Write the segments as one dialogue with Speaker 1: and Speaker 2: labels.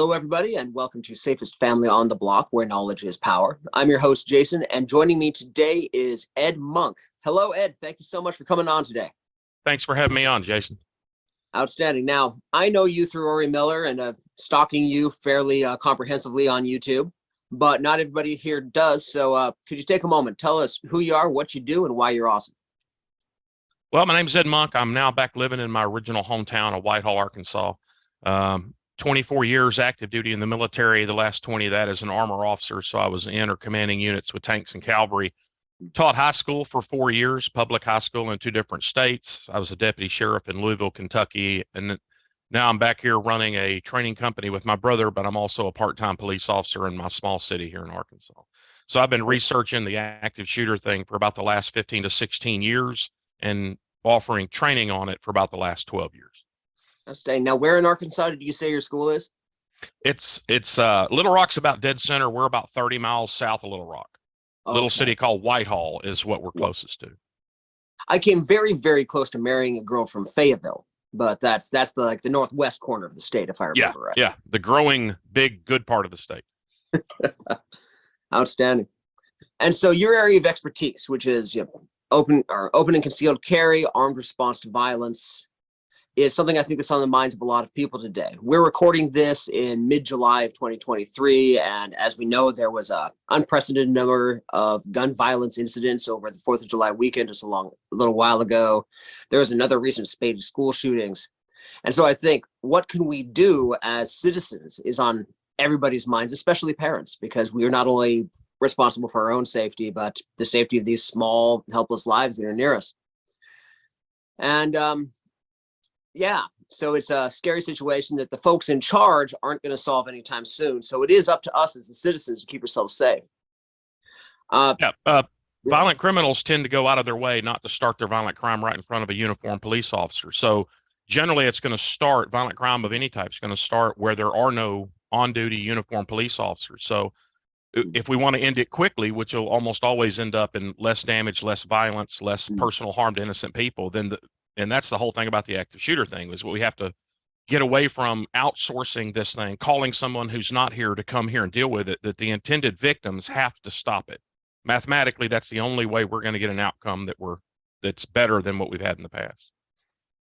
Speaker 1: Hello, everybody, and welcome to Safest Family on the Block, where knowledge is power. I'm your host, Jason, and joining me today is Ed Monk. Hello, Ed. Thank you so much for coming on today.
Speaker 2: Thanks for having me on, Jason.
Speaker 1: Outstanding. Now, I know you through Rory Miller and stalking you fairly comprehensively on YouTube, but not everybody here does. So could you take a moment, tell us who you are, what you do, and why you're awesome?
Speaker 2: Well, my name's Ed Monk. I'm now back living in my original hometown of Whitehall, Arkansas. 24 years active duty in the military, the last 20 of that as an armor officer. So I was in or commanding units with tanks and cavalry. Taught high school for 4 years, public high school in 2 different states. I was a deputy sheriff in Louisville, Kentucky. And now I'm back here running a training company with my brother, but I'm also a part-time police officer in my small city here in Arkansas. So I've been researching the active shooter thing for about the last 15 to 16 years and offering training on it for about the last 12 years.
Speaker 1: Outstanding. Now, where in Arkansas did you say your school is?
Speaker 2: It's Little Rock's about dead center. We're about 30 miles south of Little Rock. Little city called Whitehall is what we're closest to.
Speaker 1: I came very, very close to marrying a girl from Fayetteville, but that's the northwest corner of the state, if I remember right.
Speaker 2: Yeah, the growing, big, good part of the state.
Speaker 1: Outstanding. And so your area of expertise, which is open and concealed carry, armed response to violence, is something I think that's on the minds of a lot of people today. We're recording this in mid-July of 2023, and as we know, there was an unprecedented number of gun violence incidents over the 4th of July weekend just a little while ago. There was another recent spate of school shootings. And so I think what can we do as citizens is on everybody's minds, especially parents, because we are not only responsible for our own safety, but the safety of these small, helpless lives that are near us. And so it's a scary situation that the folks in charge aren't going to solve anytime soon. So it is up to us as the citizens to keep ourselves safe.
Speaker 2: Violent criminals tend to go out of their way not to start their violent crime right in front of a uniformed police officer. So generally it's going to start, violent crime of any type is going to start where there are no on-duty uniformed police officers. So if we want to end it quickly, which will almost always end up in less damage, less violence, less personal harm to innocent people, and that's the whole thing about the active shooter thing, is what we have to get away from outsourcing this thing, calling someone who's not here to come here and deal with it, that the intended victims have to stop it. Mathematically, that's the only way we're going to get an outcome that's better than what we've had in the past.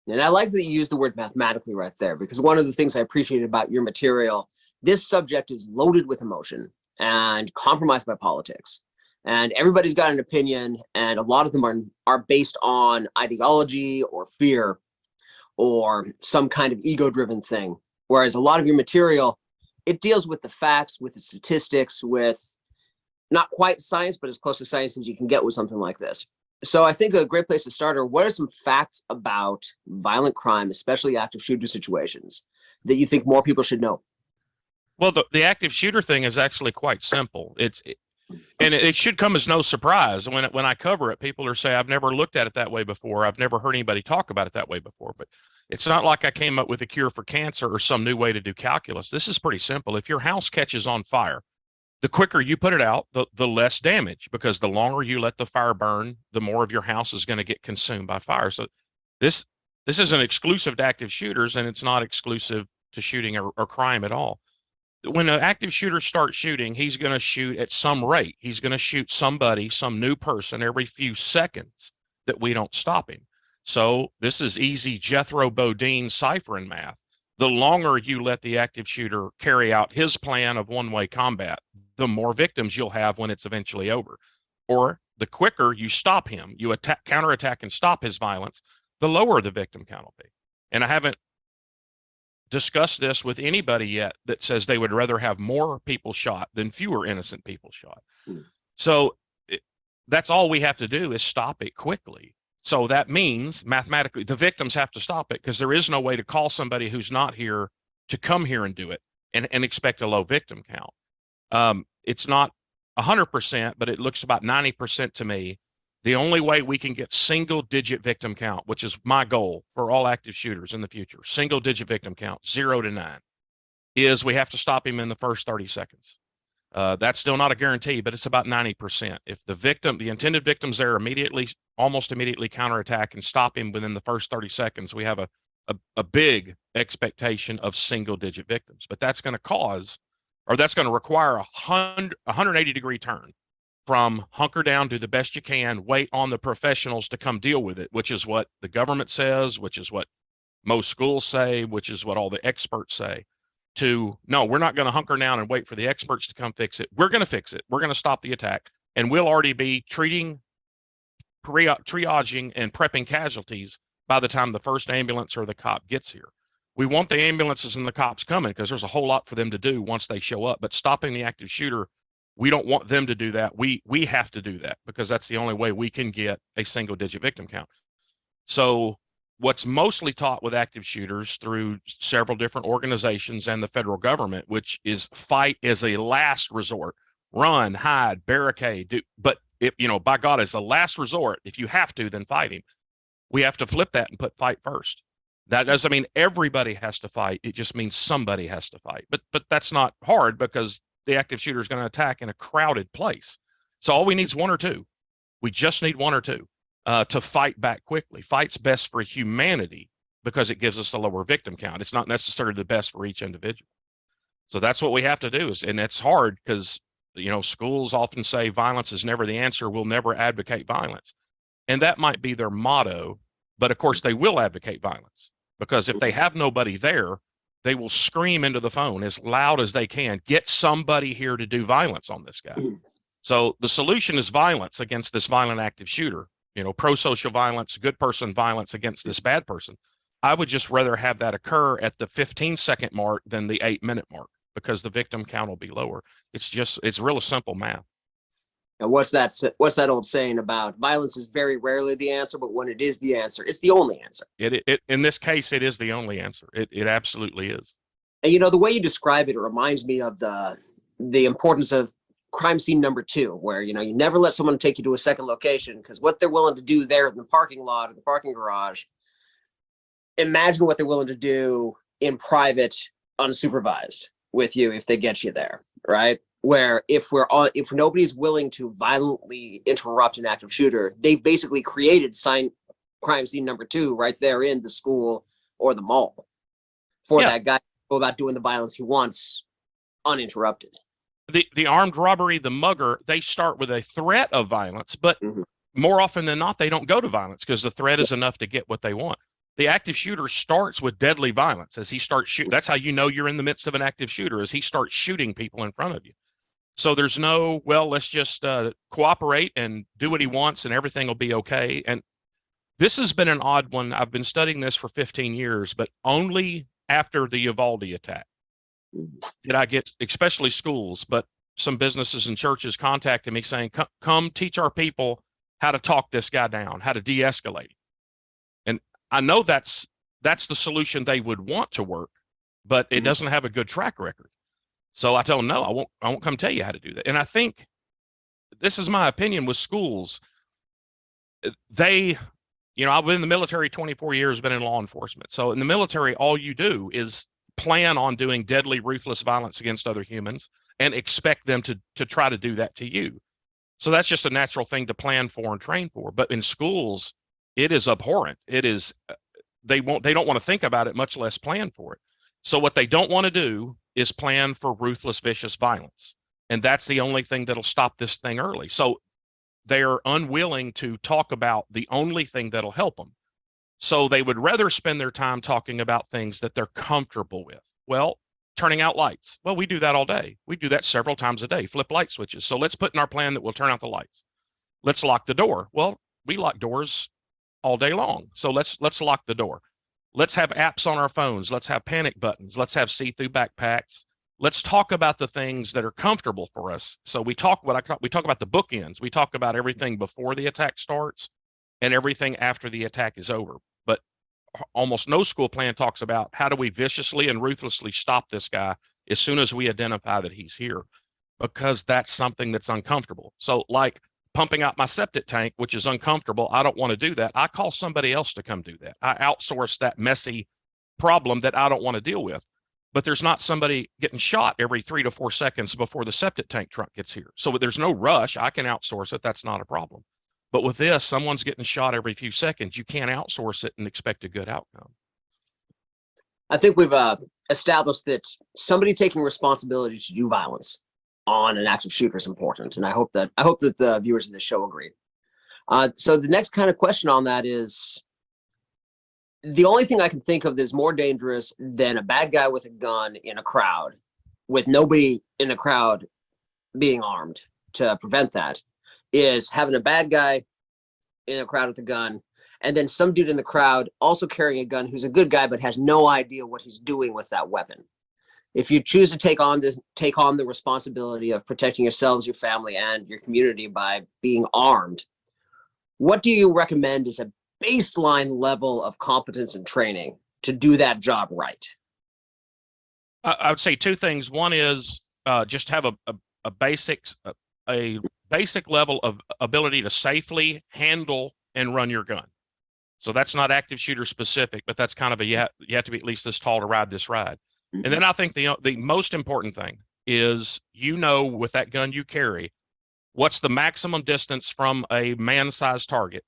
Speaker 1: And I like that you use the word mathematically right there, because one of the things I appreciate about your material, this subject is loaded with emotion and compromised by politics. And everybody's got an opinion, and a lot of them are based on ideology or fear or some kind of ego-driven thing. Whereas a lot of your material, it deals with the facts, with the statistics, with not quite science, but as close to science as you can get with something like this. So I think a great place to start are, what are some facts about violent crime, especially active shooter situations, that you think more people should know?
Speaker 2: Well, the active shooter thing is actually quite simple. And it should come as no surprise when I cover it. People are saying, I've never looked at it that way before. I've never heard anybody talk about it that way before. But it's not like I came up with a cure for cancer or some new way to do calculus. This is pretty simple. If your house catches on fire, the quicker you put it out, the less damage, because the longer you let the fire burn, the more of your house is going to get consumed by fire. So this isn't exclusive to active shooters, and it's not exclusive to shooting or crime at all. When an active shooter starts shooting, he's going to shoot at some rate. He's going to shoot somebody, some new person, every few seconds that we don't stop him. So this is easy Jethro Bodine ciphering math. The longer you let the active shooter carry out his plan of one-way combat, the more victims you'll have when it's eventually over. Or the quicker you stop him, you counterattack and stop his violence, the lower the victim count will be. And I haven't discussed this with anybody yet that says they would rather have more people shot than fewer innocent people shot. So that's all we have to do is stop it quickly. So that means mathematically the victims have to stop it, because there is no way to call somebody who's not here to come here and do it and expect a low victim count. It's not 100%, but it looks about 90% to me. The only way we can get single-digit victim count, which is my goal for all active shooters in the future, single-digit victim count, 0 to 9, is we have to stop him in the first 30 seconds. That's still not a guarantee, but it's about 90%. If the intended victim's there almost immediately counterattack and stop him within the first 30 seconds, we have a a big expectation of single digit victims, but that's going to cause, or that's going to require 180-degree turn from hunker down, do the best you can, wait on the professionals to come deal with it, which is what the government says, which is what most schools say, which is what all the experts say, to no, we're not going to hunker down and wait for the experts to come fix it. We're going to fix it. We're going to stop the attack. And we'll already be triaging and prepping casualties by the time the first ambulance or the cop gets here. We want the ambulances and the cops coming because there's a whole lot for them to do once they show up. But stopping the active shooter, we don't want them to do that. We have to do that because that's the only way we can get a single digit victim count. So what's mostly taught with active shooters through several different organizations and the federal government, which is fight as a last resort, run, hide, barricade, but if, by God, as a last resort, if you have to, then fight him. We have to flip that and put fight first. That doesn't mean everybody has to fight. It just means somebody has to fight. But that's not hard because the active shooter is going to attack in a crowded place. So all we need is one or two. We just need one or two to fight back quickly. Fight's best for humanity because it gives us a lower victim count. It's not necessarily the best for each individual. So that's what we have to do. And it's hard because, schools often say violence is never the answer. We'll never advocate violence. And that might be their motto, but of course they will advocate violence because if they have nobody there, they will scream into the phone as loud as they can, get somebody here to do violence on this guy. So the solution is violence against this violent active shooter, pro-social violence, good person violence against this bad person. I would just rather have that occur at the 15-second mark than the 8-minute mark because the victim count will be lower. It's real simple math.
Speaker 1: And what's that old saying about violence is very rarely the answer, but when it is the answer, it's the only answer.
Speaker 2: It in this case, it is the only answer. It absolutely is.
Speaker 1: And the way you describe it, it reminds me of the importance of crime scene number 2, where you never let someone take you to a second location because what they're willing to do there in the parking lot or the parking garage, imagine what they're willing to do in private, unsupervised with you if they get you there, right? Where if nobody's willing to violently interrupt an active shooter, they've basically created crime scene number 2 right there in the school or the mall for that guy to go about doing the violence he wants uninterrupted.
Speaker 2: The armed robbery, the mugger, they start with a threat of violence, but more often than not, they don't go to violence because the threat is enough to get what they want. The active shooter starts with deadly violence as he starts shooting. That's how you're in the midst of an active shooter, as he starts shooting people in front of you. So there's no, let's just cooperate and do what he wants and everything will be okay. And this has been an odd one. I've been studying this for 15 years, but only after the Uvalde attack did I get, especially schools, but some businesses and churches contacted me saying, come teach our people how to talk this guy down, how to de-escalate. And I know that's the solution they would want to work, but it doesn't have a good track record. So I tell them, no, I won't come tell you how to do that. And I think this is my opinion with schools. I've been in the military 24 years, been in law enforcement. So in the military, all you do is plan on doing deadly, ruthless violence against other humans and expect them to try to do that to you. So that's just a natural thing to plan for and train for. But in schools, it is abhorrent. It is, they don't want to think about it, much less plan for it. So what they don't want to do is plan for ruthless, vicious violence. And that's the only thing that'll stop this thing early. So they're unwilling to talk about the only thing that'll help them. So they would rather spend their time talking about things that they're comfortable with. Well, turning out lights. Well, we do that all day. We do that several times a day, flip light switches. So let's put in our plan that we'll turn out the lights. Let's lock the door. Well, we lock doors all day long. So let's lock the door. Let's have apps on our phones. Let's have panic buttons. Let's have see-through backpacks. Let's talk about the things that are comfortable for us. So we talk about the bookends. We talk about everything before the attack starts and everything after the attack is over. But almost no school plan talks about how do we viciously and ruthlessly stop this guy as soon as we identify that he's here, because that's something that's uncomfortable. So like pumping out my septic tank, which is uncomfortable. I don't want to do that. I call somebody else to come do that. I outsource that messy problem that I don't want to deal with. But there's not somebody getting shot every 3 to 4 seconds before the septic tank truck gets here. So there's no rush. I can outsource it. That's not a problem. But with this, someone's getting shot every few seconds. You can't outsource it and expect a good outcome.
Speaker 1: I think we've established that somebody taking responsibility to do violence on an active shooter is important, and I hope that the viewers of this show agree. So the next kind of question on that is, the only thing I can think of that's more dangerous than a bad guy with a gun in a crowd, with nobody in the crowd being armed to prevent that, is having a bad guy in a crowd with a gun, and then some dude in the crowd also carrying a gun who's a good guy but has no idea what he's doing with that weapon. If you choose to take on the responsibility of protecting yourselves, your family, and your community by being armed, what do you recommend is a baseline level of competence and training to do that job right?
Speaker 2: I would say two things. One is just have a basic level of ability to safely handle and run your gun. So that's not active shooter specific, but that's kind of you have to be at least this tall to ride this ride.
Speaker 1: Mm-hmm.
Speaker 2: And then I think the most important thing is, with that gun you carry, what's the maximum distance from a man-sized target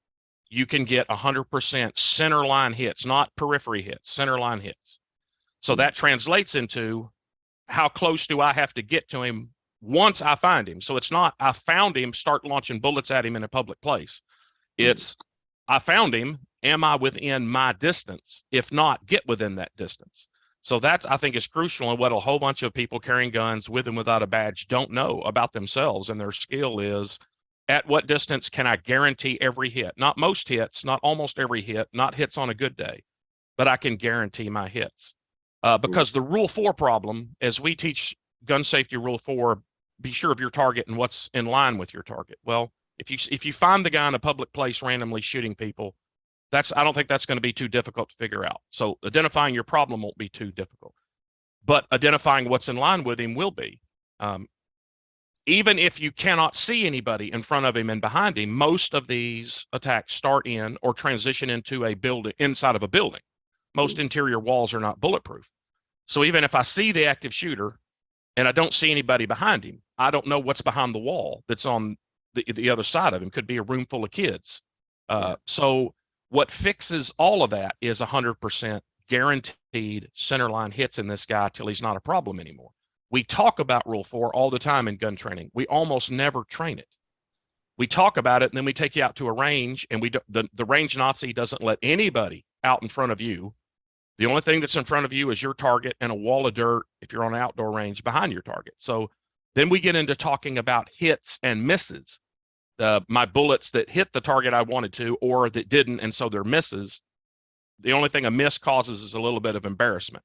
Speaker 2: you can get 100% center line hits, not periphery hits, center line hits. So that translates into, how close do I have to get to him once I find him? So it's not, I found him, start launching bullets at him in a public place. It's, I found him, am I within my distance? If not, get within that distance. So that, I think, is crucial, and what a whole bunch of people carrying guns with and without a badge don't know about themselves and their skill is, at what distance can I guarantee every hit? Not most hits, not almost every hit, not hits on a good day, but I can guarantee my hits. Because the Rule 4 problem, as we teach gun safety Rule 4, be sure of your target and what's in line with your target. Well, if you find the guy in a public place randomly shooting people, I don't think that's going to be too difficult to figure out. So identifying your problem won't be too difficult, but identifying what's in line with him will be. Even if you cannot see anybody in front of him and behind him, most of these attacks start in or transition into a building, inside of a building. Most interior walls are not bulletproof. So even if I see the active shooter and I don't see anybody behind him, I don't know what's behind the wall that's on the other side of him. Could be a room full of kids. So what fixes all of that is 100% guaranteed centerline hits in this guy till he's not a problem anymore. We talk about Rule 4 all the time in gun training. We almost never train it. We talk about it, and then we take you out to a range, and the range Nazi doesn't let anybody out in front of you. The only thing that's in front of you is your target and a wall of dirt if you're on an outdoor range behind your target. So then we get into talking about hits and misses. My bullets that hit the target I wanted to or that didn't, and so they're misses. The only thing a miss causes is a little bit of embarrassment.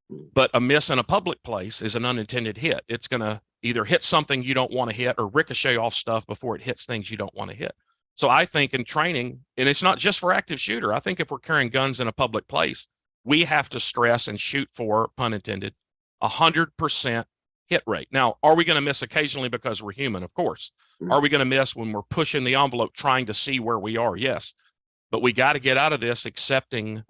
Speaker 2: But a miss in a public place is an unintended hit. It's going to either hit something you don't want to hit or ricochet off stuff before it hits things you don't want to hit. So I think in training, and it's not just for active shooter, I think if we're carrying guns in a public place, we have to stress and shoot for, pun intended, 100% hit rate. Now, are we going to miss occasionally because we're human? Of course. Are we going to miss when we're pushing the envelope trying to see where we are? Yes. But we got to get out of this accepting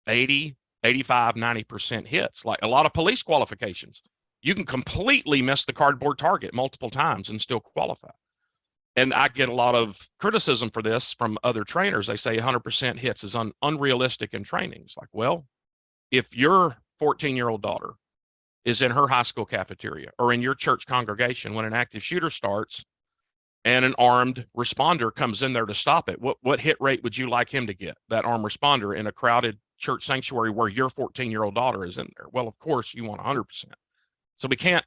Speaker 2: 80, 85, 90% hits. Like a lot of police qualifications, you can completely miss the cardboard target multiple times and still qualify. And I get a lot of criticism for this from other trainers. They say 100% hits is unrealistic in training. It's like, well, if your 14-year-old daughter is in her high school cafeteria or in your church congregation when an active shooter starts and an armed responder comes in there to stop it, what hit rate would you like him to get, that armed responder, in a crowded church sanctuary where your 14-year-old daughter is in there? Well, of course, you want 100%. So we can't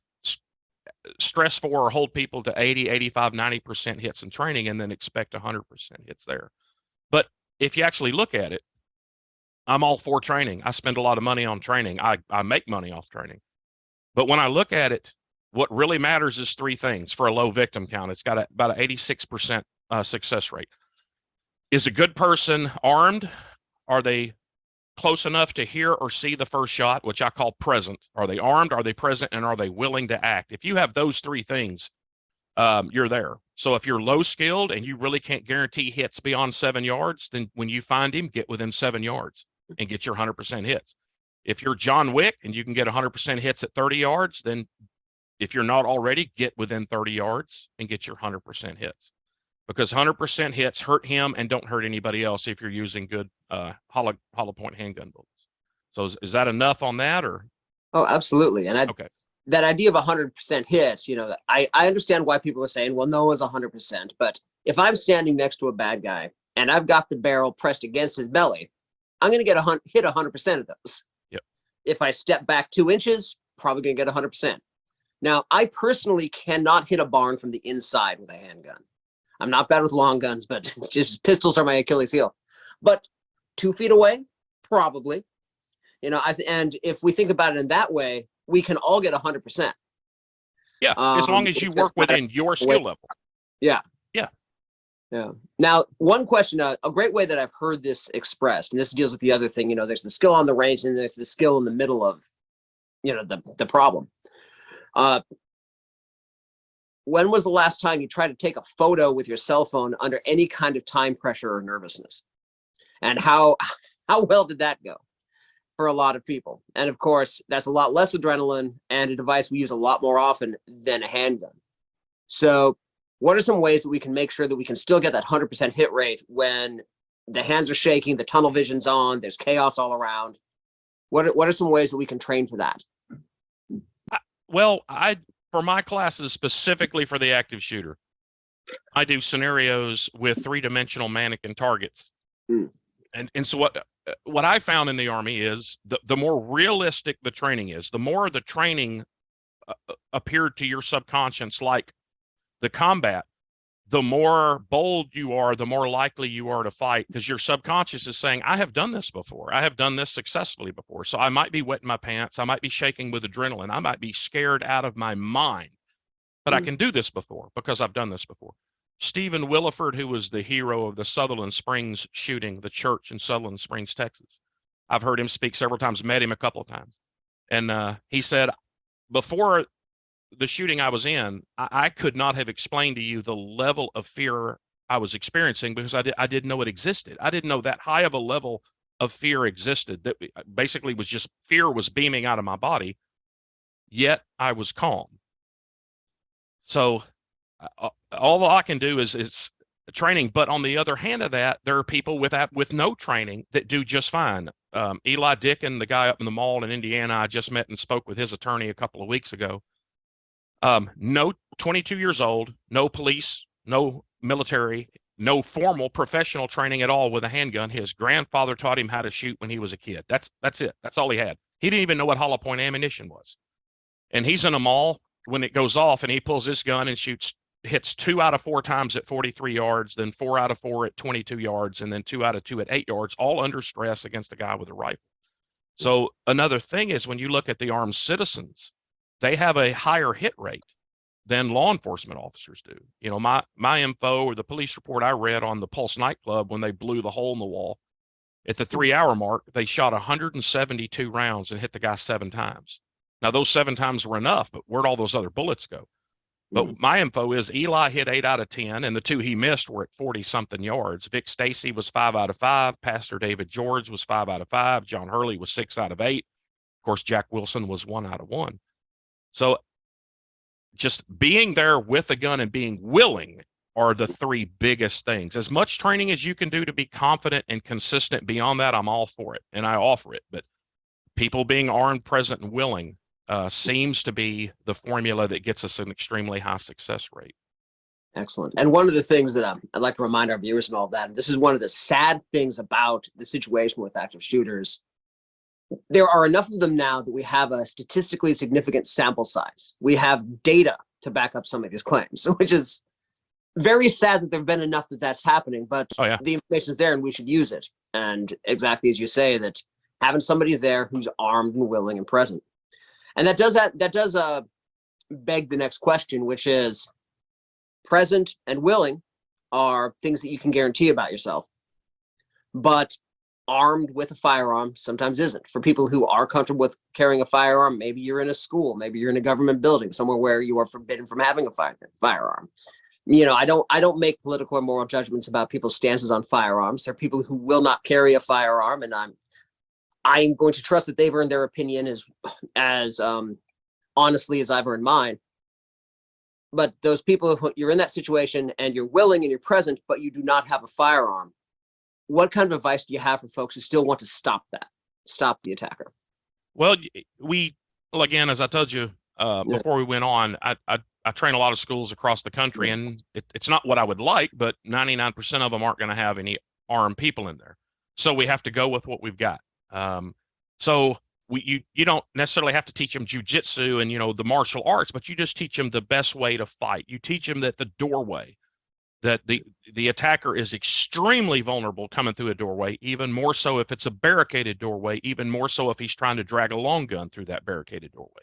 Speaker 2: stress for or hold people to 80, 85, 90% hits in training and then expect 100% hits there. But if you actually look at it, I'm all for training. I spend a lot of money on training. I make money off training. But when I look at it, what really matters is three things for a low victim count. It's got about an 86% success rate. Is a good person armed? Are they close enough to hear or see the first shot, which I call present? Are they armed? Are they present? And are they willing to act? If you have those three things, you're there. So if you're low skilled and you really can't guarantee hits beyond 7 yards, then when you find him, get within 7 yards and get your 100% hits. If you're John Wick and you can get 100% hits at 30 yards, then if you're not already, get within 30 yards and get your 100% hits. Because 100% hits hurt him and don't hurt anybody else if you're using good hollow point handgun bullets. So is that enough on that, or?
Speaker 1: Oh, absolutely. And
Speaker 2: Okay.
Speaker 1: that idea of 100% hits, I understand why people are saying, well, no one's 100%. But if I'm standing next to a bad guy and I've got the barrel pressed against his belly, I'm going to hit 100% of those.
Speaker 2: Yep.
Speaker 1: If I step back 2 inches, probably going to get 100%. Now, I personally cannot hit a barn from the inside with a handgun. I'm not bad with long guns, but just pistols are my Achilles heel. But 2 feet away, probably. And if we think about it in that way, we can all get 100%.
Speaker 2: Yeah, as long as you work within your skill level.
Speaker 1: Yeah.
Speaker 2: Yeah.
Speaker 1: Yeah. Now, one question, a great way that I've heard this expressed, and this deals with the other thing, there's the skill on the range and there's the skill in the middle of, the problem. When was the last time you tried to take a photo with your cell phone under any kind of time pressure or nervousness? And how well did that go for a lot of people? And of course, that's a lot less adrenaline and a device we use a lot more often than a handgun. So what are some ways that we can make sure that we can still get that 100% hit rate when the hands are shaking, the tunnel vision's on, there's chaos all around? What are some ways that we can train for that?
Speaker 2: Well, for my classes, specifically for the active shooter, I do scenarios with 3-dimensional mannequin targets. And so what I found in the Army is the more realistic the training is, the more the training appeared to your subconscious like the combat, the more bold you are, the more likely you are to fight, because your subconscious is saying, I have done this before. I have done this successfully before. So I might be wetting my pants. I might be shaking with adrenaline. I might be scared out of my mind, but I can do this before because I've done this before. Stephen Williford, who was the hero of the Sutherland Springs shooting, the church in Sutherland Springs, Texas. I've heard him speak several times, met him a couple of times. And he said, before the shooting I was in, I could not have explained to you the level of fear I was experiencing because I didn't know it existed. I didn't know that high of a level of fear existed. That basically was just fear was beaming out of my body, yet I was calm. So all I can do is training. But on the other hand of that, there are people with no training that do just fine. Eli Dickin, the guy up in the mall in Indiana, I just met and spoke with his attorney a couple of weeks ago. No 22 years old, no police, no military, no formal professional training at all with a handgun. His grandfather taught him how to shoot when he was a kid. That's it. That's all he had. He didn't even know what hollow point ammunition was. And he's in a mall when it goes off and he pulls this gun and hits 2 out of 4 times at 43 yards, then 4 out of 4 at 22 yards, and then 2 out of 2 at 8 yards, all under stress against a guy with a rifle. So another thing is when you look at the armed citizens, they have a higher hit rate than law enforcement officers do. My info or the police report I read on the Pulse nightclub, when they blew the hole in the wall at the 3-hour mark, they shot 172 rounds and hit the guy 7 times. Now those 7 times were enough, but where'd all those other bullets go? But my info is Eli hit 8 out of 10, and the 2 he missed were at 40-something yards. Vic Stacy was 5 out of 5. Pastor David George was 5 out of 5. John Hurley was 6 out of 8. Of course, Jack Wilson was 1 out of 1. So just being there with a gun and being willing are the 3 biggest things. As much training as you can do to be confident and consistent beyond that, I'm all for it, and I offer it. But people being armed, present, and willing seems to be the formula that gets us an extremely high success rate.
Speaker 1: Excellent. And one of the things that I'd like to remind our viewers and all of that, and this is one of the sad things about the situation with active shooters, there are enough of them now that we have a statistically significant sample size. We have data to back up some of these claims, which is very sad that there have been enough that that's happening, but the information is there and we should use it. And exactly as you say, that having somebody there who's armed and willing and present. And that does beg the next question, which is present and willing are things that you can guarantee about yourself, but armed with a firearm sometimes isn't. For people who are comfortable with carrying a firearm, maybe you're in a school, maybe you're in a government building, somewhere where you are forbidden from having a firearm. I don't make political or moral judgments about people's stances on firearms. There are people who will not carry a firearm, and I'm going to trust that they've earned their opinion as honestly as I've earned mine. But those people who you're in that situation and you're willing and you're present, but you do not have a firearm, what kind of advice do you have for folks who still want to stop that? stop the attacker?
Speaker 2: Well, well, again, as I told you
Speaker 1: Yeah.
Speaker 2: before we went on, I train a lot of schools across the country, and it's not what I would like, but 99% of them aren't going to have any armed people in there. So we have to go with what we've got. So you don't necessarily have to teach them jujitsu and, the martial arts, but you just teach them the best way to fight. You teach them that the doorway, that the attacker is extremely vulnerable coming through a doorway, even more so if it's a barricaded doorway, even more so if he's trying to drag a long gun through that barricaded doorway.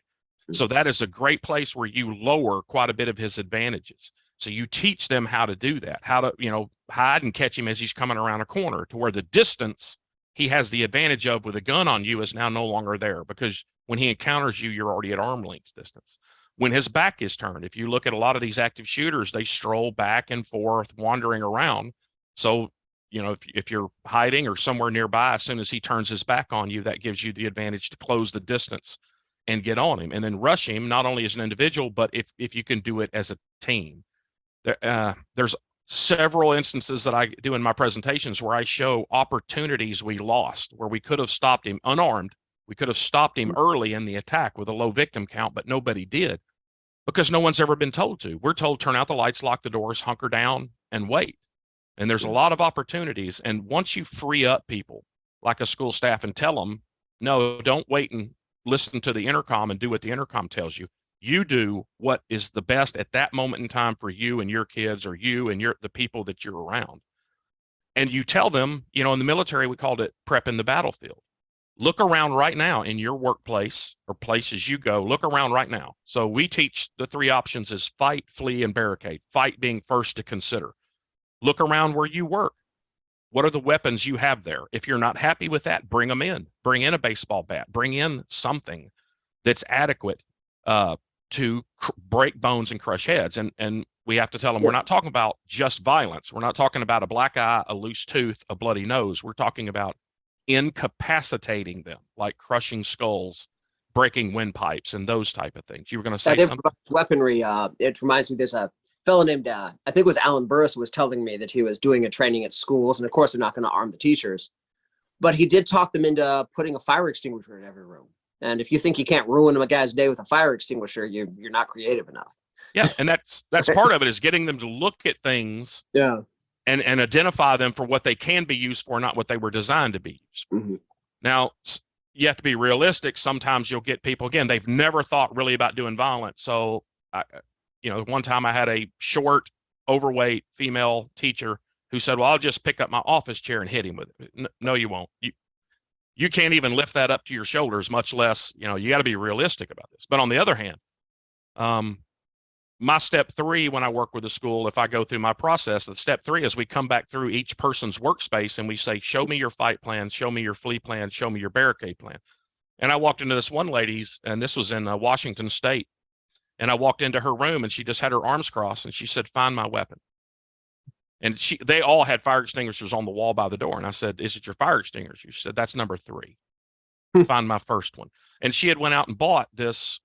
Speaker 2: So that is a great place where you lower quite a bit of his advantages. So you teach them how to do that, how to, hide and catch him as he's coming around a corner, to where the distance he has the advantage of with a gun on you is now no longer there, because when he encounters you, you're already at arm length distance. When his back is turned, if you look at a lot of these active shooters, they stroll back and forth, wandering around. So, if you're hiding or somewhere nearby, as soon as he turns his back on you, that gives you the advantage to close the distance and get on him, and then rush him, not only as an individual, but if you can do it as a team. There's several instances that I do in my presentations where I show opportunities we lost, where we could have stopped him unarmed. We could have stopped him early in the attack with a low victim count, but nobody did, because no one's ever been told to. We're told, turn out the lights, lock the doors, hunker down, and wait. And there's a lot of opportunities. And once you free up people like a school staff and tell them, no, don't wait and listen to the intercom and do what the intercom tells you. You do what is the best at that moment in time for you and your kids, or you and the people that you're around. And you tell them, in the military, we called it prepping the battlefield. Look around right now in your workplace or places you go. Look around right now. So we teach the three options is fight, flee, and barricade. Fight being first to consider. Look around where you work. What are the weapons you have there? If you're not happy with that, bring them in. Bring in a baseball bat. Bring in something that's adequate to break bones and crush heads. And we have to tell them, we're not talking about just violence. We're not talking about a black eye, a loose tooth, a bloody nose. We're talking about incapacitating them, like crushing skulls, breaking windpipes, and those type of things. You were going to say something?
Speaker 1: Weaponry. It reminds me. There's a fellow named I think it was Alan Burris, was telling me that he was doing a training at schools, and of course they're not going to arm the teachers, but he did talk them into putting a fire extinguisher in every room. And if you think you can't ruin a guy's day with a fire extinguisher, you're not creative enough.
Speaker 2: Yeah, and that's part of it, is getting them to look at things.
Speaker 1: Yeah.
Speaker 2: And identify them for what they can be used for, not what they were designed to be used for.
Speaker 1: Mm-hmm.
Speaker 2: Now, you have to be realistic. Sometimes you'll get people, again, they've never thought really about doing violence. So, one time I had a short, overweight female teacher who said, well, I'll just pick up my office chair and hit him with it. No, you won't. You can't even lift that up to your shoulders, much less, you got to be realistic about this. But on the other hand, my step 3, when I work with a school, if I go through my process, the step 3 is we come back through each person's workspace and we say, show me your fight plan, show me your flee plan, show me your barricade plan. And I walked into this one lady's, and this was in Washington State. And I walked into her room and she just had her arms crossed and she said, find my weapon. And they all had fire extinguishers on the wall by the door. And I said, is it your fire extinguisher? She said, that's number 3. Find my first one. And she had went out and bought this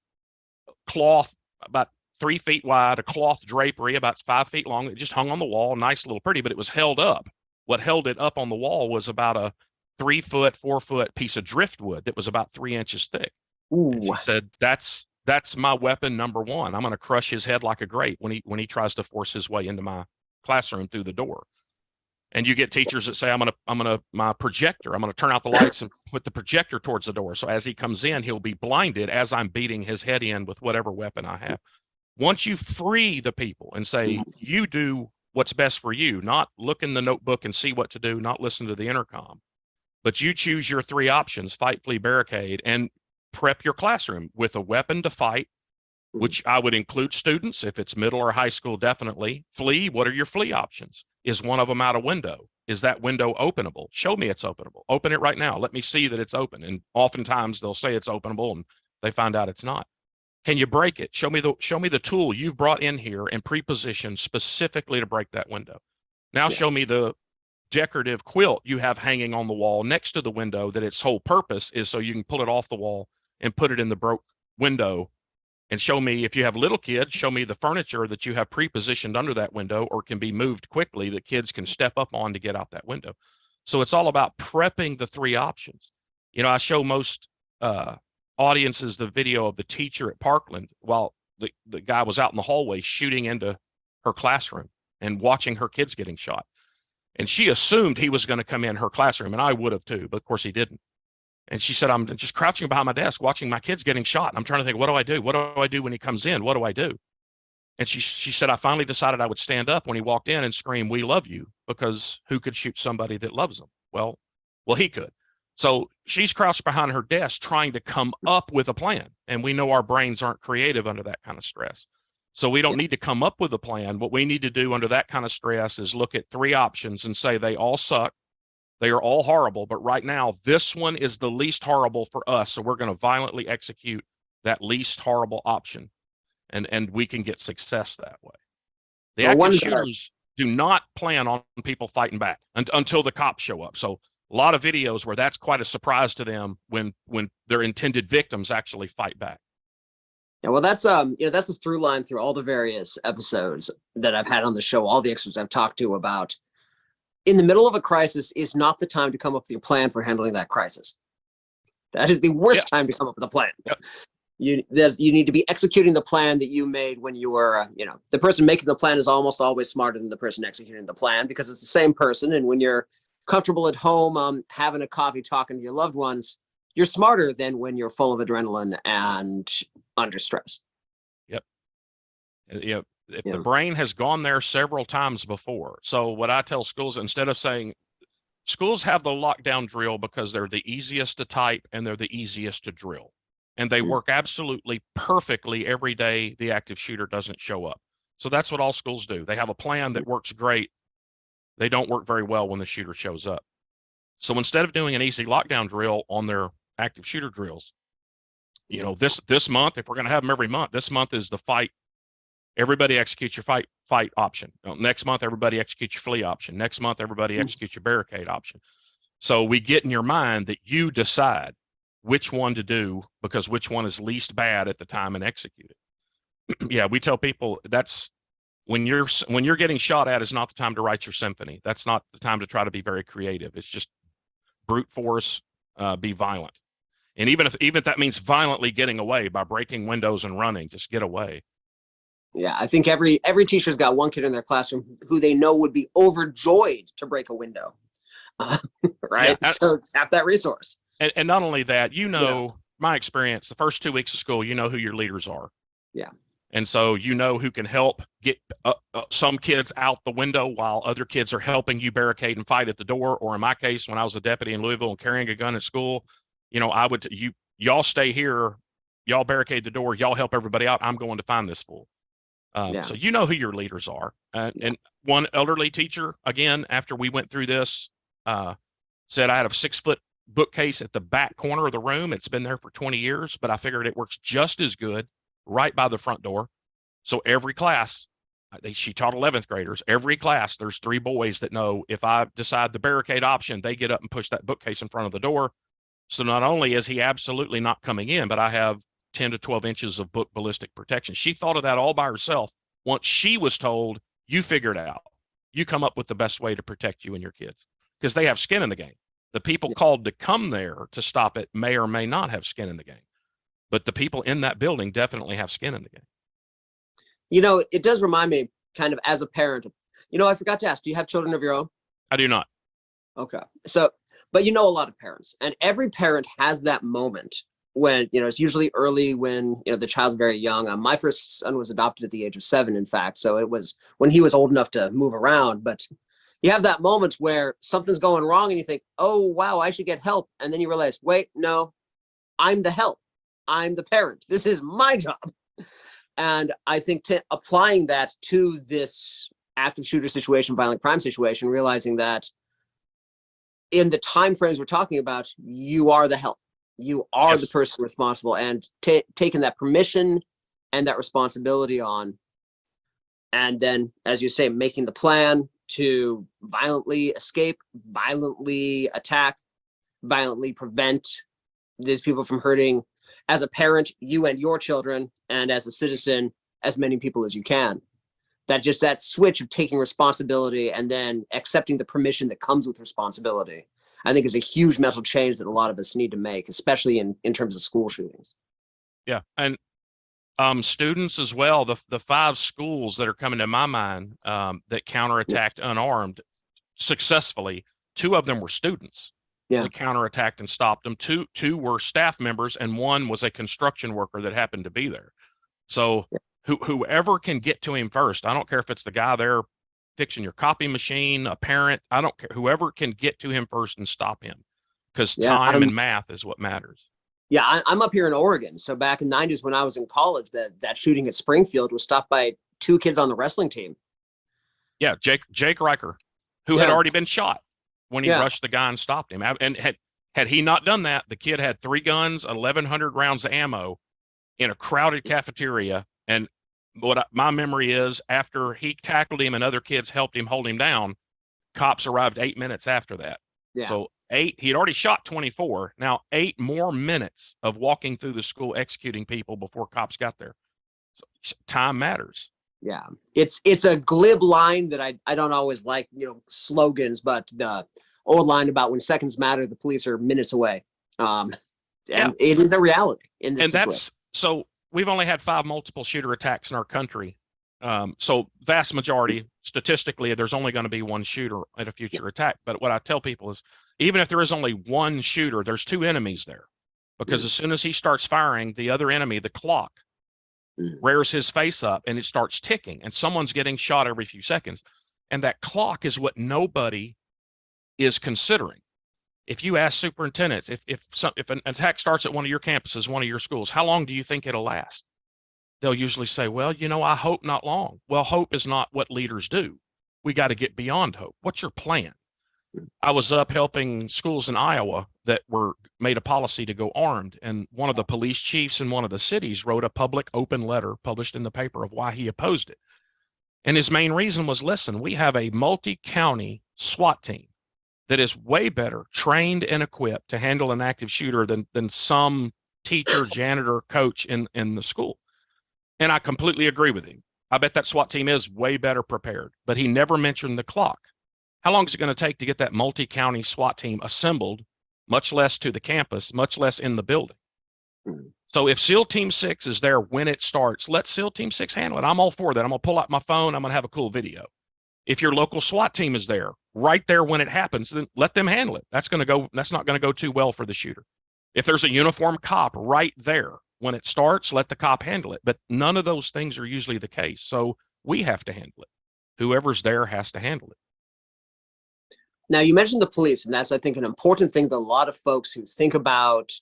Speaker 2: cloth, about 3 feet wide, a cloth drapery about 5 feet long. It just hung on the wall, nice little pretty, but it was held up. What held it up on the wall was about a 3 foot, 4 foot piece of driftwood that was about 3 inches thick.
Speaker 1: Ooh.
Speaker 2: And she said, that's my weapon number 1. I'm going to crush his head like a grape when he tries to force his way into my classroom through the door. And you get teachers that say, my projector, I'm going to turn out the lights and put the projector towards the door. So as he comes in, he'll be blinded as I'm beating his head in with whatever weapon I have. Once you free the people and say, you do what's best for you, not look in the notebook and see what to do, not listen to the intercom, but you choose your 3 options, fight, flee, barricade, and prep your classroom with a weapon to fight, which I would include students. If it's middle or high school, definitely. Flee, what are your flee options? Is one of them out a window? Is that window openable? Show me it's openable. Open it right now. Let me see that it's open. And oftentimes they'll say it's openable and they find out it's not. Can you break it? Show me the tool you've brought in here and pre-positioned specifically to break that window. Now show me the decorative quilt you have hanging on the wall next to the window, that its whole purpose is so you can pull it off the wall and put it in the broke window. And show me, if you have little kids, show me the furniture that you have pre-positioned under that window or can be moved quickly that kids can step up on to get out that window. So it's all about prepping the 3 options. I show most audiences the video of the teacher at Parkland while the guy was out in the hallway shooting into her classroom and watching her kids getting shot. And she assumed he was going to come in her classroom, and I would have too, but of course he didn't. And she said, I'm just crouching behind my desk watching my kids getting shot. And I'm trying to think, what do I do? What do I do when he comes in? What do I do? And she said, I finally decided I would stand up when he walked in and scream, "We love you," because who could shoot somebody that loves them? Well, he could. So she's crouched behind her desk trying to come up with a plan. And we know our brains aren't creative under that kind of stress. So we don't need to come up with a plan. What we need to do under that kind of stress is look at 3 options and say they all suck. They are all horrible, but right now, this one is the least horrible for us. So we're going to violently execute that least horrible option, and we can get success that way. The active shooters do not plan on people fighting back until the cops show up. So a lot of videos where that's quite a surprise to them when their intended victims actually fight back.
Speaker 1: Yeah, well, that's that's the through line through all the various episodes that I've had on the show, all the experts I've talked to about. In the middle of a crisis is not the time to come up with your plan for handling that crisis. That is the worst time to come up with a plan.
Speaker 2: Yep.
Speaker 1: You need to be executing the plan that you made when you were, the person making the plan is almost always smarter than the person executing the plan because it's the same person. And when you're comfortable at home, having a coffee, talking to your loved ones, you're smarter than when you're full of adrenaline and under stress.
Speaker 2: Yep. The brain has gone there several times before. So what I tell schools, instead of saying, schools have the lockdown drill because they're the easiest to type and they're the easiest to drill. And they work absolutely perfectly every day the active shooter doesn't show up. So that's what all schools do. They have a plan that works great. They don't work very well when the shooter shows up. So instead of doing an easy lockdown drill on their active shooter drills, this month, if we're going to have them every month, this month is the fight. Everybody executes your fight option. Next month, everybody executes your flee option. Next month, everybody executes your barricade option. So we get in your mind that you decide which one to do because which one is least bad at the time and execute it. Yeah, we tell people that's when you're getting shot at is not the time to write your symphony. That's not the time to try to be very creative. It's just brute force, be violent. And even if that means violently getting away by breaking windows and running, just get away.
Speaker 1: Yeah, I think every teacher's got one kid in their classroom who they know would be overjoyed to break a window, right? Yeah, so tap that resource.
Speaker 2: And not only that, my experience, the first 2 weeks of school, you know who your leaders are.
Speaker 1: Yeah.
Speaker 2: And so who can help get some kids out the window while other kids are helping you barricade and fight at the door. Or in my case, when I was a deputy in Louisville and carrying a gun at school, I would, y'all stay here, y'all barricade the door, y'all help everybody out. I'm going to find this fool. So who your leaders are. And one elderly teacher, again, after we went through this, said I had a 6-foot bookcase at the back corner of the room. It's been there for 20 years, but I figured it works just as good right by the front door. So every class, she taught 11th graders, every class, there's 3 boys that know if I decide the barricade option, they get up and push that bookcase in front of the door. So not only is he absolutely not coming in, but I have 10 to 12 inches of book ballistic protection. She thought of that all by herself. Once she was told, you figure it out. You come up with the best way to protect you and your kids because they have skin in the game. The people called to come there to stop it may or may not have skin in the game, but the people in that building definitely have skin in the game.
Speaker 1: It does remind me kind of as a parent, I forgot to ask, do you have children of your own?
Speaker 2: I do not.
Speaker 1: Okay. So, but a lot of parents, and every parent has that moment when, it's usually early when, the child's very young. My first son was adopted at the age of 7, in fact. So it was when he was old enough to move around, but you have that moment where something's going wrong and you think, oh, wow, I should get help. And then you realize, wait, no, I'm the help. I'm the parent. This is my job. And I think applying that to this active shooter situation, violent crime situation, realizing that in the time frames we're talking about, you are the help. You are the person responsible, and taking that permission and that responsibility on. And then, as you say, making the plan to violently escape, violently attack, violently prevent these people from hurting, as a parent, you and your children, and as a citizen, as many people as you can. That switch of taking responsibility and then accepting the permission that comes with responsibility. I think is a huge mental change that a lot of us need to make, especially in terms of school shootings.
Speaker 2: Yeah. And students as well, the 5 schools that are coming to my mind that counterattacked unarmed successfully, 2 of them were students.
Speaker 1: Yeah.
Speaker 2: That counterattacked and stopped them. Two were staff members, and 1 was a construction worker that happened to be there. So whoever can get to him first, I don't care if it's the guy there fixing your copy machine, a parent, I don't care. Whoever can get to him first and stop him, because time and math is what matters.
Speaker 1: Yeah, I'm up here in Oregon. So back in the 90s when I was in college, that shooting at Springfield was stopped by 2 kids on the wrestling team.
Speaker 2: Yeah, Jake Riker, who had already been shot when he rushed the guy and stopped him. And had he not done that, the kid had 3 guns, 1,100 rounds of ammo in a crowded cafeteria. And my memory is, after he tackled him and other kids helped him hold him down, cops arrived 8 minutes after that.
Speaker 1: Yeah.
Speaker 2: So he had already shot 24. Now 8 more minutes of walking through the school executing people before cops got there. So time matters.
Speaker 1: Yeah, it's a glib line that I don't always like, slogans, but the old line about when seconds matter, the police are minutes away. And it is a reality in this situation.
Speaker 2: So we've only had 5 multiple shooter attacks in our country. So vast majority, statistically, there's only going to be 1 shooter at a future attack. But what I tell people is, even if there is only 1 shooter, there's 2 enemies there, because as soon as he starts firing, the other enemy, the clock, rears his face up and it starts ticking, and someone's getting shot every few seconds. And that clock is what nobody is considering. If you ask superintendents, if an attack starts at one of your campuses, one of your schools, how long do you think it'll last? They'll usually say, well, I hope not long. Well, hope is not what leaders do. We got to get beyond hope. What's your plan? I was up helping schools in Iowa that were made a policy to go armed. And one of the police chiefs in one of the cities wrote a public open letter published in the paper of why he opposed it. And his main reason was, listen, we have a multi-county SWAT team that is way better trained and equipped to handle an active shooter than some teacher, janitor, coach in the school. And I completely agree with him. I bet that SWAT team is way better prepared, but he never mentioned the clock. How long is it going to take to get that multi-county SWAT team assembled, much less to the campus, much less in the building? So if SEAL Team 6 is there when it starts, let SEAL Team 6 handle it. I'm all for that. I'm going to pull out my phone. I'm going to have a cool video. If your local SWAT team is there, right there when it happens, then let them handle it. That's not going to go too well for the shooter. If there's a uniformed cop right there when it starts, let the cop handle it. But none of those things are usually the case. So we have to handle it. Whoever's there has to handle it.
Speaker 1: Now, you mentioned the police, and that's, I think, an important thing that a lot of folks who think about,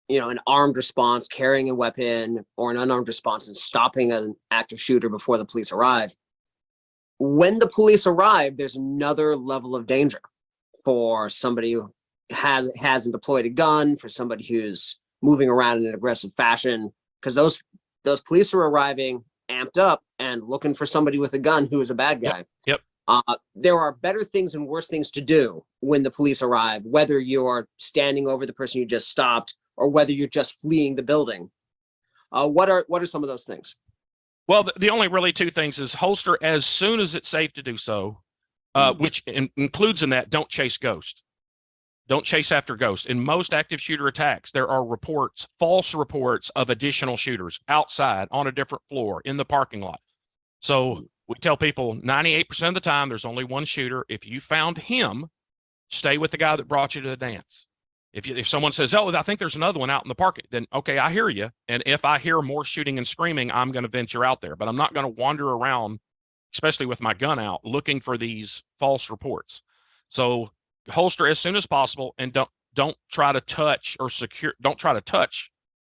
Speaker 1: an armed response, carrying a weapon, or an unarmed response and stopping an active shooter before the police arrive. When the police arrive, there's another level of danger for somebody who hasn't deployed a gun, for somebody who's moving around in an aggressive fashion, because those police are arriving amped up and looking for somebody with a gun who is a bad guy.
Speaker 2: Yep.
Speaker 1: There are better things and worse things to do when the police arrive, whether you're standing over the person you just stopped or whether you're just fleeing the building. What are some of those things?
Speaker 2: Well, the only really 2 things is holster as soon as it's safe to do so, which includes in that, don't chase ghosts. Don't chase after ghosts. In most active shooter attacks, there are false reports of additional shooters outside on a different floor in the parking lot. So we tell people 98% of the time there's only 1 shooter. If you found him, stay with the guy that brought you to the dance. If someone says, oh, I think there's another one out in the park, then okay, I hear you. And if I hear more shooting and screaming, I'm going to venture out there. But I'm not going to wander around, especially with my gun out, looking for these false reports. So holster as soon as possible, and don't try to touch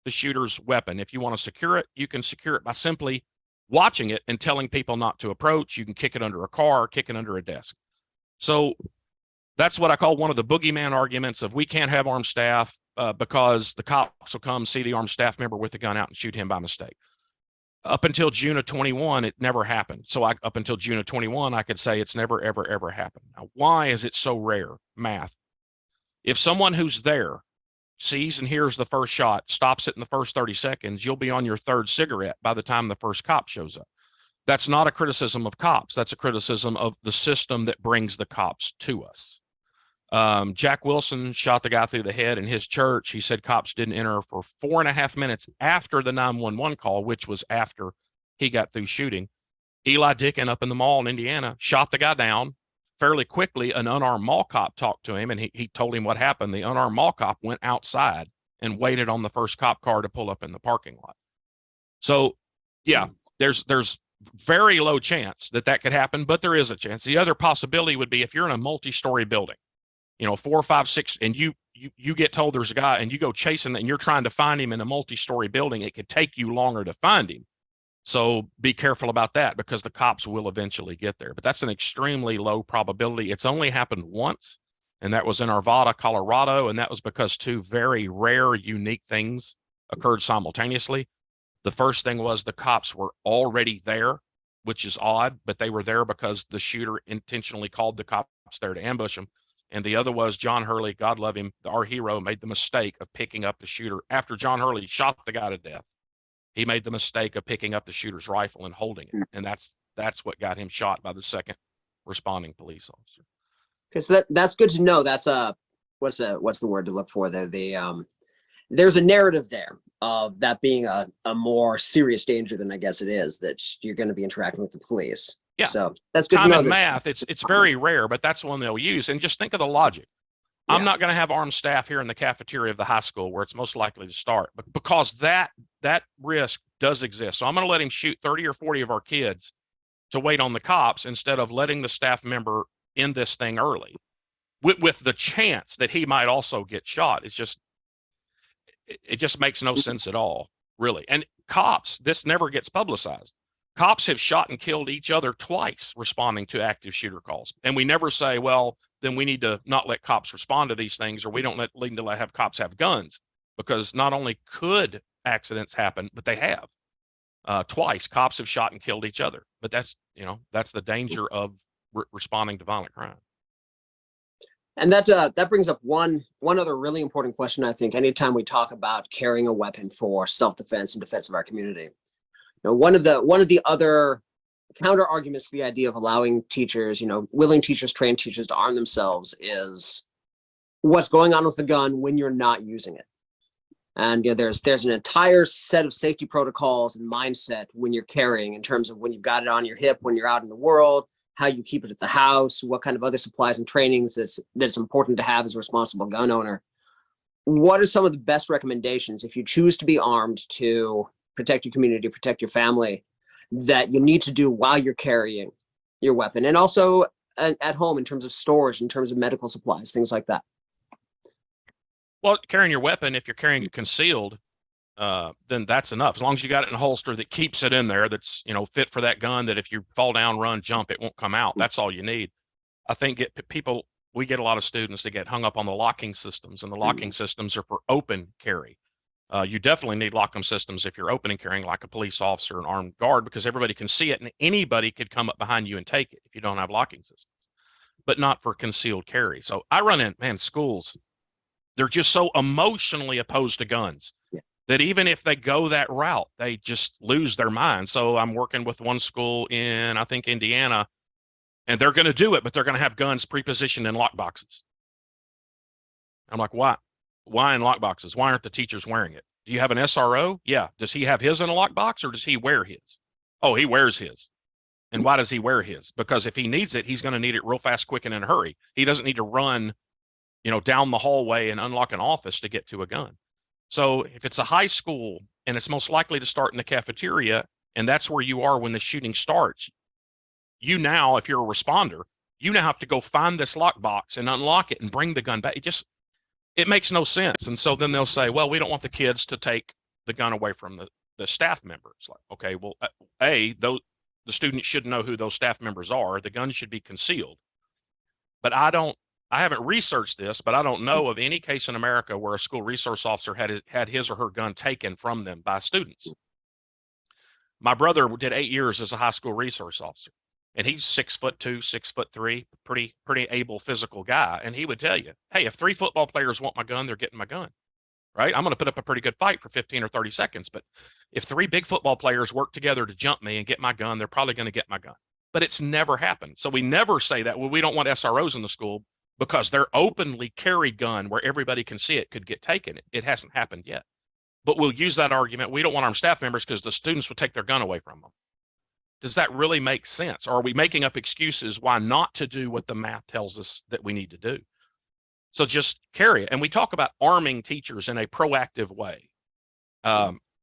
Speaker 2: the shooter's weapon. If you want to secure it, you can secure it by simply watching it and telling people not to approach. You can kick it under a car, kick it under a desk. So that's what I call one of the boogeyman arguments of we can't have armed staff because the cops will come see the armed staff member with the gun out and shoot him by mistake. Up until June of 21, it never happened. So up until June of 21, I could say it's never, ever, ever happened. Now, why is it so rare? Math. If someone who's there sees and hears the first shot, stops it in the first 30 seconds, you'll be on your 3rd cigarette by the time the first cop shows up. That's not a criticism of cops. That's a criticism of the system that brings the cops to us. Jack Wilson shot the guy through the head in his church. He said cops didn't enter for 4.5 minutes after the 911 call, which was after he got through shooting. Eli Dickin up in the mall in Indiana shot the guy down fairly quickly. An unarmed mall cop talked to him and he told him what happened. The unarmed mall cop went outside and waited on the first cop car to pull up in the parking lot. So, yeah, there's very low chance that could happen, but there is a chance. The other possibility would be if you're in a multi-story building, 4, 5, 6, and you get told there's a guy and you go chasing and you're trying to find him in a multi-story building, it could take you longer to find him. So be careful about that because the cops will eventually get there. But that's an extremely low probability. It's only happened once, and that was in Arvada, Colorado, and that was because two very rare, unique things occurred simultaneously. The first thing was the cops were already there, which is odd, but they were there because the shooter intentionally called the cops there to ambush him. And the other was John Hurley, God love him, our hero, made the mistake of picking up the shooter after John Hurley shot the guy to death. He made the mistake of picking up the shooter's rifle and holding it, and that's what got him shot by the second responding police officer.
Speaker 1: Okay, so that's good to know. That's what's the word to look for there? There's a narrative there of that being a more serious danger than I guess it is, that you're going to be interacting with the police.
Speaker 2: Yeah.
Speaker 1: So that's good
Speaker 2: Time
Speaker 1: to know.
Speaker 2: and math, it's very rare, but that's one they'll use. And just think of the logic. Yeah. I'm not going to have armed staff here in the cafeteria of the high school where it's most likely to start, but because that risk does exist. So I'm going to let him shoot 30 or 40 of our kids to wait on the cops instead of letting the staff member in this thing early with the chance that he might also get shot. It just makes no sense at all, really. And cops, this never gets publicized. Cops have shot and killed each other twice responding to active shooter calls. And we never say, well, then we need to not let cops respond to these things, or we don't need to have cops have guns, because not only could accidents happen, but they have. Twice cops have shot and killed each other. But that's the danger of responding to violent crime.
Speaker 1: And that brings up one other really important question, I think, anytime we talk about carrying a weapon for self-defense and defense of our community. One of the other counter arguments to the idea of allowing teachers, willing teachers, trained teachers to arm themselves is what's going on with the gun when you're not using it. And there's an entire set of safety protocols and mindset when you're carrying, in terms of when you've got it on your hip, when you're out in the world, how you keep it at the house, what kind of other supplies and trainings that's important to have as a responsible gun owner. What are some of the best recommendations if you choose to be armed to protect your community, protect your family, that you need to do while you're carrying your weapon, and also at home in terms of storage, in terms of medical supplies, things like that?
Speaker 2: Well, carrying your weapon, if you're carrying it concealed, then that's enough. As long as you got it in a holster that keeps it in there, that's fit for that gun, that if you fall down, run, jump, it won't come out. That's all you need. I think we get a lot of students that get hung up on the locking systems, and the locking systems are for open carry. You definitely need locking systems if you're open and carrying, like a police officer, an armed guard, because everybody can see it and anybody could come up behind you and take it if you don't have locking systems, but not for concealed carry. So I run in, schools, they're just so emotionally opposed to guns that even if they go that route, they just lose their mind. So I'm working with one school in, I think, Indiana, and they're going to do it, but they're going to have guns pre-positioned in lock boxes. I'm like, why? Why in lock boxes? Why aren't the teachers wearing it? Do you have an SRO? Yeah. Does he have his in a lock box, or does he wear his? Oh, he wears his. And why does he wear his? Because if he needs it, he's going to need it real fast, quick, and in a hurry. He doesn't need to run, down the hallway and unlock an office to get to a gun. So if it's a high school and it's most likely to start in the cafeteria, and that's where you are when the shooting starts, now, if you're a responder, you now have to go find this lock box and unlock it and bring the gun back. It makes no sense. And so then they'll say, well, we don't want the kids to take the gun away from the staff members. Like, okay, well, the students should know who those staff members are. The gun should be concealed. But I haven't researched this, but I don't know of any case in America where a school resource officer had his or her gun taken from them by students. My brother did 8 years as a high school resource officer, and he's 6'2", 6'3", pretty able physical guy. And he would tell you, hey, if 3 football players want my gun, they're getting my gun, right? I'm going to put up a pretty good fight for 15 or 30 seconds. But if 3 big football players work together to jump me and get my gun, they're probably going to get my gun. But it's never happened. So we never say that. Well, we don't want SROs in the school, because their openly carry gun where everybody can see it could get taken. It hasn't happened yet. But we'll use that argument. We don't want armed staff members because the students would take their gun away from them. Does that really make sense? Or are we making up excuses why not to do what the math tells us that we need to do? So just carry it. And we talk about arming teachers in a proactive way.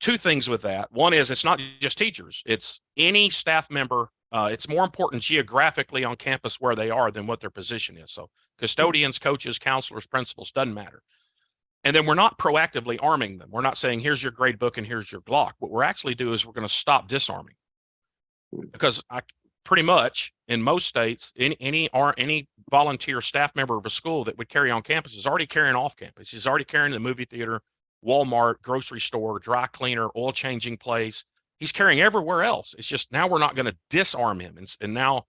Speaker 2: Two things with that. One is it's not just teachers, it's any staff member. It's more important geographically on campus where they are than what their position is. So custodians, coaches, counselors, principals, doesn't matter. And then we're not proactively arming them. We're not saying, here's your grade book and here's your Glock. What we're actually do is we're going to stop disarming. Because pretty much in most states, any volunteer staff member of a school that would carry on campus is already carrying off campus. He's already carrying the movie theater, Walmart, grocery store, dry cleaner, oil changing place. He's carrying everywhere else. It's just now we're not going to disarm him. And now,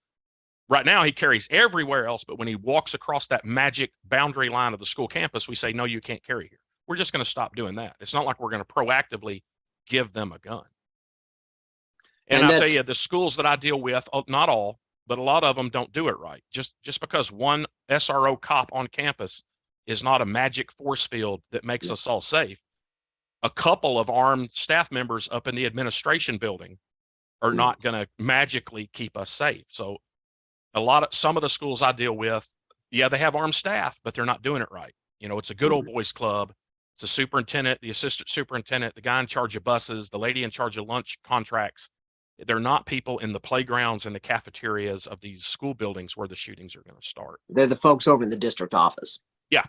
Speaker 2: right now, he carries everywhere else. But when he walks across that magic boundary line of the school campus, we say, no, you can't carry here. We're just going to stop doing that. It's not like we're going to proactively give them a gun. And I'll tell you, the schools that I deal with, not all, but a lot of them don't do it right. Just because one SRO cop on campus is not a magic force field that makes us all safe. A couple of armed staff members up in the administration building are not going to magically keep us safe. So some of the schools I deal with, yeah, they have armed staff, but they're not doing it right. You know, it's a good old boys club. It's the superintendent, the assistant superintendent, the guy in charge of buses, the lady in charge of lunch contracts. They're not people in the playgrounds and the cafeterias of these school buildings where the shootings are going to start.
Speaker 1: They're the folks over in the district office.
Speaker 2: Yeah.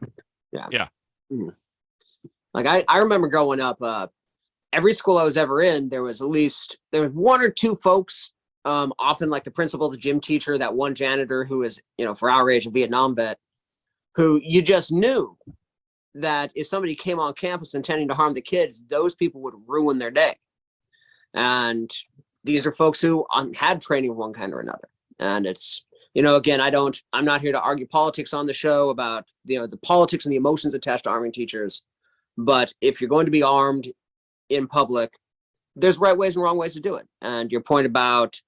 Speaker 1: Like I remember growing up, every school I was ever in, there was one or two folks, often like the principal, the gym teacher, that one janitor who is, for our age, a Vietnam vet, who you just knew that if somebody came on campus intending to harm the kids, those people would ruin their day. And these are folks who had training of one kind or another. And it's, again, I'm not here to argue politics on the show about, the politics and the emotions attached to arming teachers. But if you're going to be armed in public, there's right ways and wrong ways to do it. And your point about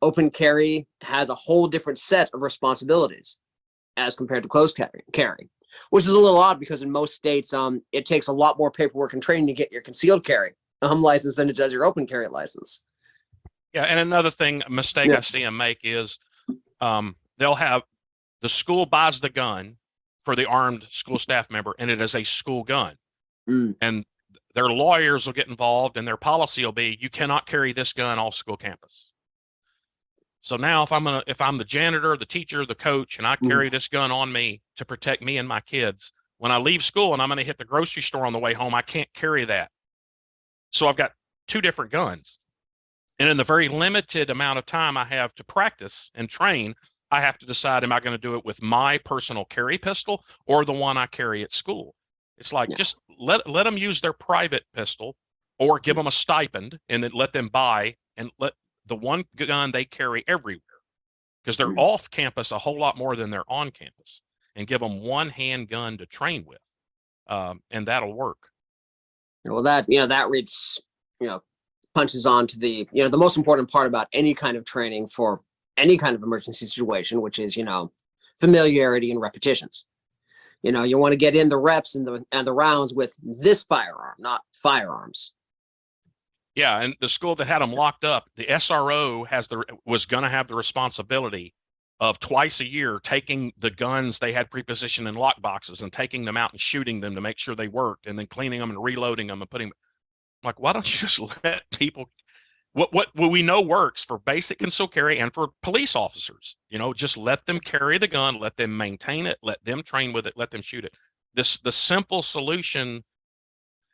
Speaker 1: open carry has a whole different set of responsibilities as compared to closed carry, which is a little odd because in most states, it takes a lot more paperwork and training to get your concealed carry license than it does your open carry license.
Speaker 2: Yeah, and another mistake I see them make is they'll have the school buys the gun for the armed school staff member, and it is a school gun. And their lawyers will get involved, and their policy will be, you cannot carry this gun off school campus. So now if I'm the janitor, the teacher, the coach, and I carry this gun on me to protect me and my kids, when I leave school and I'm going to hit the grocery store on the way home, I can't carry that. So I've got two different guns. And in the very limited amount of time I have to practice and train, I have to decide, am I going to do it with my personal carry pistol or the one I carry at school? It's like, just let them use their private pistol or give them a stipend and then let them buy and let the one gun they carry everywhere, because they're off campus a whole lot more than they're on campus, and give them one handgun to train with. And that'll work.
Speaker 1: Well, that reads, punches on to the most important part about any kind of training for any kind of emergency situation, which is, familiarity and repetitions. You want to get in the reps and the rounds with this firearm, not firearms.
Speaker 2: Yeah, and the school that had them locked up, the SRO was going to have the responsibility of twice a year taking the guns they had pre-positioned in lock boxes and taking them out and shooting them to make sure they worked, and then cleaning them and reloading them and putting them. Like, why don't you just let people, what we know works for basic concealed carry and for police officers, just let them carry the gun, let them maintain it, let them train with it, let them shoot it. The simple solution,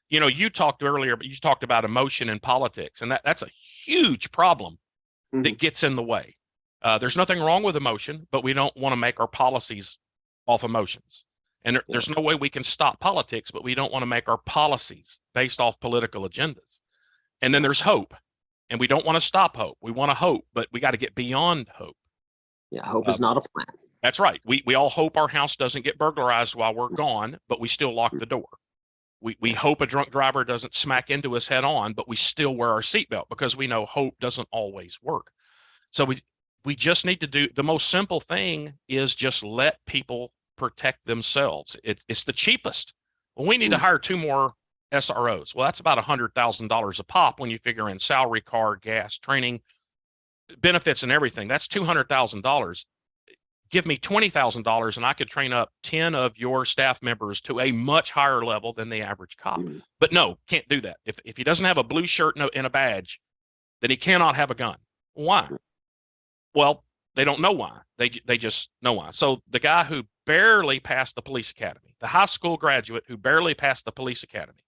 Speaker 2: you talked earlier, but you talked about emotion in politics, and that's a huge problem that gets in the way. There's nothing wrong with emotion, but we don't want to make our policies off emotions. And there's no way we can stop politics, but we don't want to make our policies based off political agendas. And then there's hope, and we don't want to stop hope. We want to hope, but we got to get beyond hope.
Speaker 1: Yeah, hope is not a plan.
Speaker 2: That's right. We all hope our house doesn't get burglarized while we're gone, but we still lock the door. We hope a drunk driver doesn't smack into us head on, but we still wear our seatbelt because we know hope doesn't always work. So we just need to do the most simple thing is just let people protect themselves. It's the cheapest. Well, we need to hire 2 more SROs. Well, that's about $100,000 a pop when you figure in salary, car, gas, training, benefits, and everything. That's $200,000. Give me $20,000 and I could train up 10 of your staff members to a much higher level than the average cop. But no, can't do that. If he doesn't have a blue shirt and a badge, then he cannot have a gun. Why? Well, they don't know why. They just know why. So the guy who barely passed the police academy, the high school graduate who barely passed the police academy,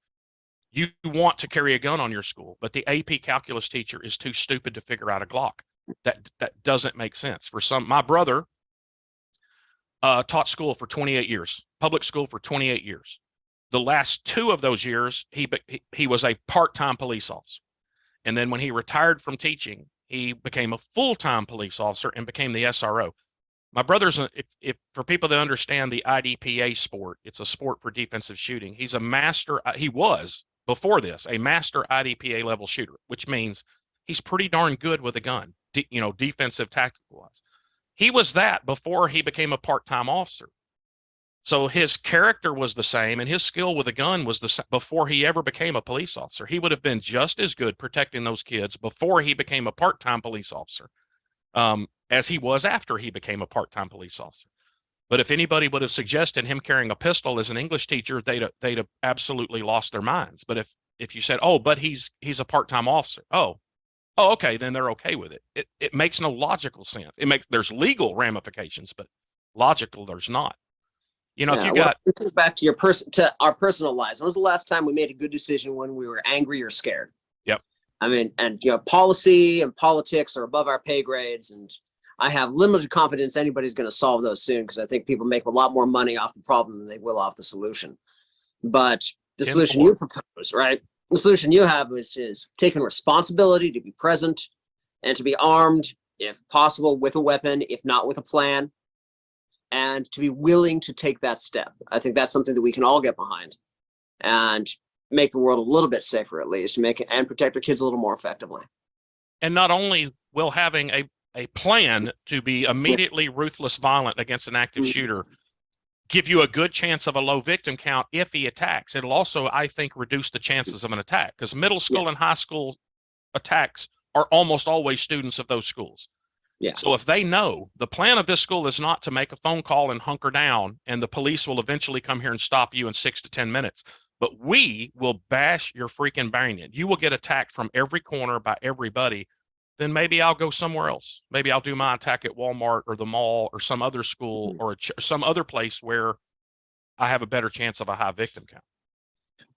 Speaker 2: you want to carry a gun on your school, but the AP calculus teacher is too stupid to figure out a Glock. That doesn't make sense. My brother taught school for 28 years, public school for 28 years. The last 2 of those years, he was a part-time police officer. And then when he retired from teaching, he became a full-time police officer and became the SRO. My brother's, if for people that understand the IDPA sport, it's a sport for defensive shooting. He's a master, he was, before this, a master IDPA level shooter, which means he's pretty darn good with a gun, defensive tactical wise. He was that before he became a part-time officer. So his character was the same and his skill with a gun was the same before he ever became a police officer. He would have been just as good protecting those kids before he became a part-time police officer as he was after he became a part-time police officer. But if anybody would have suggested him carrying a pistol as an English teacher, they'd have absolutely lost their minds. But if you said, oh, but he's a part-time officer. Oh, okay, then they're okay with it. It makes no logical sense. There's legal ramifications, but logical there's not. If you got
Speaker 1: back to to our personal lives. When was the last time we made a good decision when we were angry or scared?
Speaker 2: Yep.
Speaker 1: I mean, and policy and politics are above our pay grades, and I have limited confidence anybody's going to solve those soon because I think people make a lot more money off the problem than they will off the solution. But the solution you propose, right? The solution you have is taking responsibility to be present and to be armed, if possible, with a weapon, if not with a plan, and to be willing to take that step. I think that's something that we can all get behind and make the world a little bit safer, at least, and protect our kids a little more effectively.
Speaker 2: And not only will having a plan to be immediately ruthless violent against an active shooter give you a good chance of a low victim count if he attacks. It'll also, I think, reduce the chances of an attack because middle school and high school attacks are almost always students of those schools.
Speaker 1: Yeah.
Speaker 2: So if they know the plan of this school is not to make a phone call and hunker down and the police will eventually come here and stop you in 6 to 10 minutes, but we will bash your freaking brain in. You will get attacked from every corner by everybody. Then maybe I'll go somewhere else. Maybe I'll do my attack at Walmart or the mall or some other school or some other place where I have a better chance of a high victim count.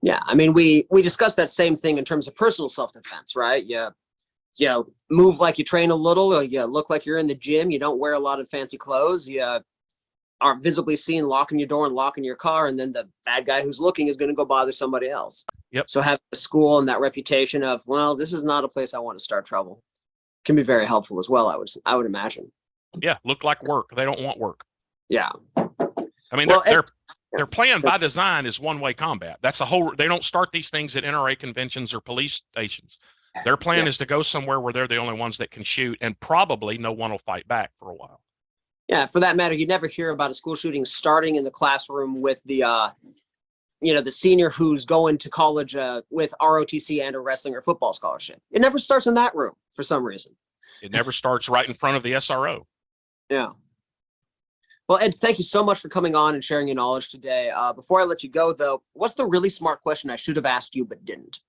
Speaker 1: Yeah, I mean, we discussed that same thing in terms of personal self-defense, right? You move like you train a little, you look like you're in the gym, you don't wear a lot of fancy clothes, you aren't visibly seen locking your door and locking your car, and then the bad guy who's looking is going to go bother somebody else.
Speaker 2: Yep.
Speaker 1: So having a school and that reputation of, well, this is not a place I want to start trouble, can be very helpful as well, I would imagine.
Speaker 2: Yeah, look like work. They don't want work.
Speaker 1: Yeah.
Speaker 2: I mean, their plan by design is one-way combat. That's the whole. They don't start these things at NRA conventions or police stations. Their plan is to go somewhere where they're the only ones that can shoot, and probably no one will fight back for a while.
Speaker 1: Yeah, for that matter, you never hear about a school shooting starting in the classroom with the the senior who's going to college with ROTC and a wrestling or football scholarship. It never starts in that room for some reason.
Speaker 2: It never starts right in front of the SRO.
Speaker 1: Yeah. Well, Ed, thank you so much for coming on and sharing your knowledge today. Before I let you go, though, what's the really smart question I should have asked you but didn't?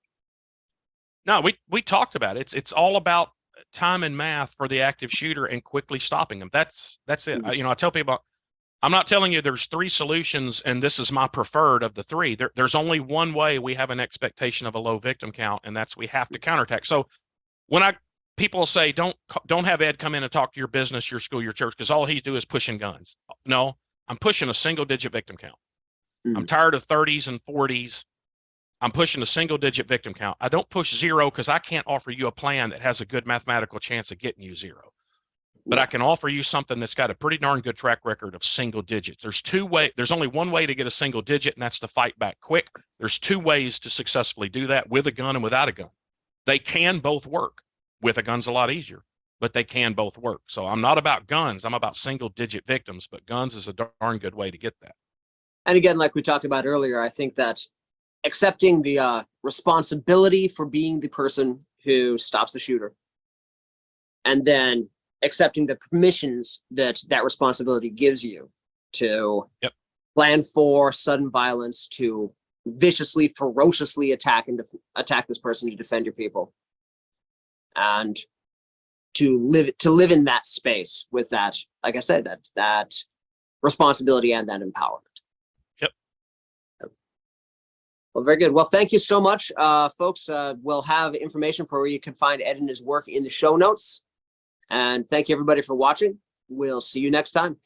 Speaker 2: No, we talked about it. It's all about time and math for the active shooter and quickly stopping them. That's it. I tell people, I'm not telling you there's 3 solutions and this is my preferred of the 3. There's only one way we have an expectation of a low victim count, and that's we have to counterattack. So when people say, don't have Ed come in and talk to your business, your school, your church, because all he's doing is pushing guns. No, I'm pushing a single-digit victim count. I'm tired of 30s and 40s. I'm pushing a single-digit victim count. I don't push 0 because I can't offer you a plan that has a good mathematical chance of getting you 0. But I can offer you something that's got a pretty darn good track record of single digits. There's only one way to get a single digit, and that's to fight back quick. There's 2 ways to successfully do that, with a gun and without a gun. They can both work. With a gun's a lot easier. but they can both work. So I'm not about guns. I'm about single digit victims, but guns is a darn good way to get that.
Speaker 1: And again, like we talked about earlier, I think that accepting the responsibility for being the person who stops the shooter, and then accepting the permissions that that responsibility gives you to plan for sudden violence, to viciously, ferociously attack this person to defend your people, and to live in that space with that, like I said, that responsibility and that empowerment. Well, very good. Well, thank you so much, folks. We'll have information for where you can find Ed and his work in the show notes. And thank you, everybody, for watching. We'll see you next time.